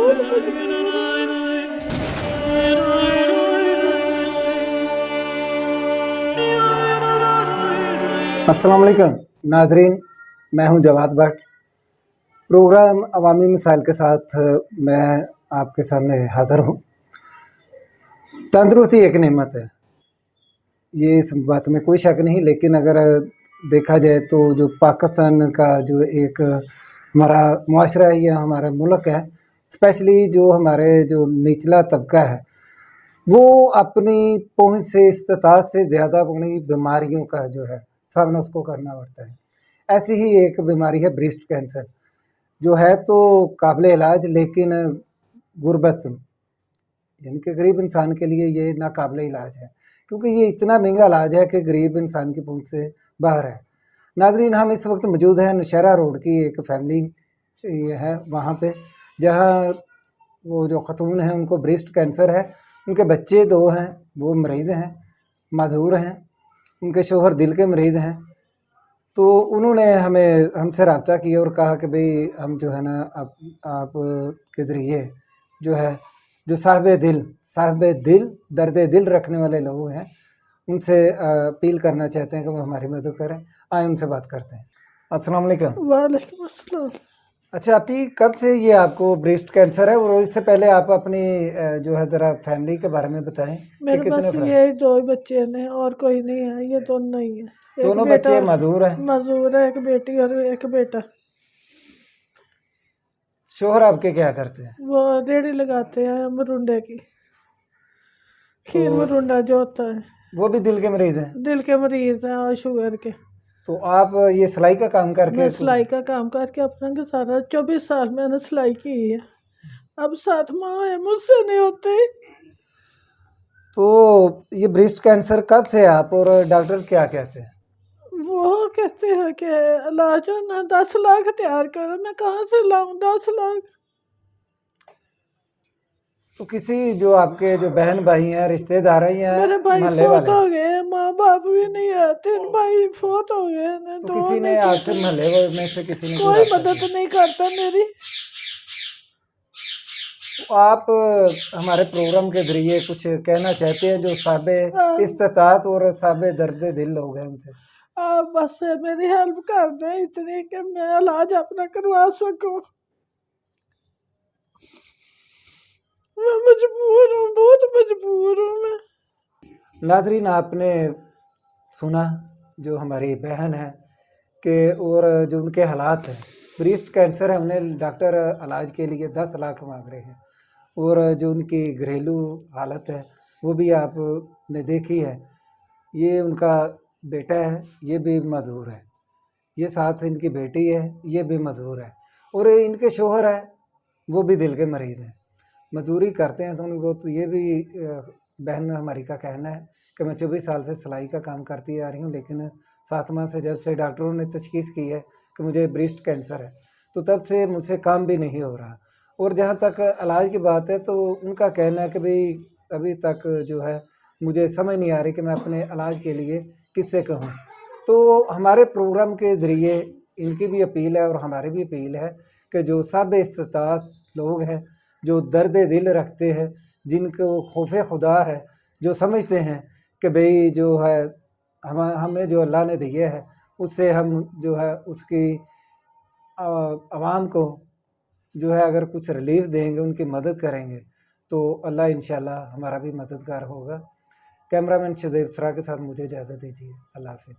بہت مجبور السلام علیکم ناظرین، میں ہوں جواد بٹ۔ پروگرام عوامی مسائل کے ساتھ میں آپ کے سامنے حاضر ہوں۔ تندرستی ایک نعمت ہے، یہ اس بات میں کوئی شک نہیں، لیکن اگر دیکھا جائے تو جو پاکستان کا جو ایک ہمارا معاشرہ ہے یا ہمارا ملک ہے، اسپیشلی جو ہمارے جو نچلا طبقہ ہے، وہ اپنی پہنچ سے استطاعت سے زیادہ اپنی بیماریوں کا جو ہے سامنا اس کو کرنا پڑتا ہے۔ ایسی ہی ایک بیماری ہے بریسٹ کینسر، جو ہے تو قابل علاج، لیکن غربت یعنی کہ غریب انسان کے لیے یہ ناقابل علاج ہے، کیونکہ یہ اتنا مہنگا علاج ہے کہ غریب انسان کی پہنچ سے باہر ہے۔ ناظرین، ہم اس وقت موجود ہیں نوشہرہ روڈ کی ایک فیملی ہے وہاں پہ، جہاں وہ جو خاتون ہیں ان کو بریسٹ کینسر ہے، ان کے بچے 2 ہیں، وہ مریض ہیں، معذور ہیں، ان کے شوہر دل کے مریض ہیں۔ تو انہوں نے ہم سے رابطہ کیا اور کہا کہ بھئی ہم جو ہے نا آپ کے ذریعے جو ہے جو صاحب دل درد دل رکھنے والے لوگ ہیں، ان سے اپیل کرنا چاہتے ہیں کہ وہ ہماری مدد کریں۔ آئیں ان سے بات کرتے ہیں۔ السلام علیکم۔ وعلیکم السلام۔ اچھا، ابھی کب سے یہ آپ کو بریسٹ کینسر ہے، اور اس سے پہلے آپ اپنی جو ہے ذرا فیملی کے بارے میں بتائیں کہ میرے کتنے پاس فرق؟ یہ 2 بچے ہیں اور کوئی نہیں ہے، یہ دونوں ہی ہیں۔ ایک دونوں بیٹا بچے معذور ہیں؟ معذور ہے، ایک بیٹی اور ایک بیٹا۔ شوہر آپ کے کیا کرتے ہیں؟ وہ ریڑھی لگاتے ہیں مرونڈے کی، کھیر مرونڈا جو ہوتا ہے۔ وہ بھی دل کے مریض ہیں؟ دل کے مریض ہیں اور شوگر کے۔ تو آپ یہ سلائی کا کام کر کے؟ میں سلائی کا کام کر کے اپنا گزارا، 24 سال میں نے سلائی کی ہے، اب 7 ماہ ہے مجھ سے نہیں ہوتے۔ تو یہ بریسٹ کینسر کب سے ہے آپ، اور ڈاکٹر کیا کہتے ہیں؟ وہ کہتے ہیں کہ علاج ہونا 10 لاکھ تیار کرو، میں کہاں سے لاؤں 10 لاکھ؟ تو کسی جو آپ کے جو بہن بھائی ہیں، رشتے دار ہیں یا میرے بھائی محلے فوت والے؟ ہو گئے ہیں، ماں باپ بھی نہیں ہے، 3 بھائی فوت ہو گئے ہیں، تو 2 کسی نے آپ سے محلے میں سے کسی نے کوئی رابطہ مدد کیا؟ نہیں کرتا میری۔ آپ ہمارے پروگرام کے ذریعے کچھ کہنا چاہتے ہیں جو صاحب استطاعت اور صاحب درد دل لوگ ہیں ان سے؟ آپ بس میری ہیلپ کر دیں اتنی کہ میں علاج اپنا کروا سکوں۔ میں مجبور ہوں، بہت مجبور ہوں میں۔ ناظرین، آپ نے سنا جو ہماری بہن ہے کہ اور جو ان کے حالات ہیں، بریسٹ کینسر ہے، انہیں ڈاکٹر علاج کے لیے 10 لاکھ مانگ رہے ہیں، اور جو ان کی گھریلو حالت ہے وہ بھی آپ نے دیکھی ہے۔ یہ ان کا بیٹا ہے، یہ بھی معذور ہے، یہ ساتھ ان کی بیٹی ہے، یہ بھی معذور ہے، اور ان کے شوہر ہے وہ بھی دل کے مریض ہیں، مزدوری کرتے ہیں تھوڑی بہت۔ یہ بھی بہن ہماری کا کہنا ہے کہ میں 24 سال سے سلائی کا کام کرتی آ رہی ہوں، لیکن 7 ماہ سے جب سے ڈاکٹروں نے تشخیص کی ہے کہ مجھے بریسٹ کینسر ہے، تو تب سے مجھ سے کام بھی نہیں ہو رہا۔ اور جہاں تک علاج کی بات ہے تو ان کا کہنا ہے کہ بھئی ابھی تک جو ہے مجھے سمجھ نہیں آ رہی کہ میں اپنے علاج کے لیے کس سے کہوں۔ تو ہمارے پروگرام کے ذریعے ان کی بھی اپیل ہے اور ہماری بھی اپیل ہے کہ جو صاحب استطاعت لوگ ہیں، جو درد دل رکھتے ہیں، جن کو خوف خدا ہے، جو سمجھتے ہیں کہ بھئی جو ہے ہمیں جو اللہ نے دیے ہے اس سے ہم جو ہے اس کی عوام کو جو ہے اگر کچھ ریلیف دیں گے، ان کی مدد کریں گے، تو اللہ انشاءاللہ ہمارا بھی مددگار ہوگا۔ کیمرہ مین شذیب سرا کے ساتھ مجھے اجازت دیجیے۔ اللہ حافظ۔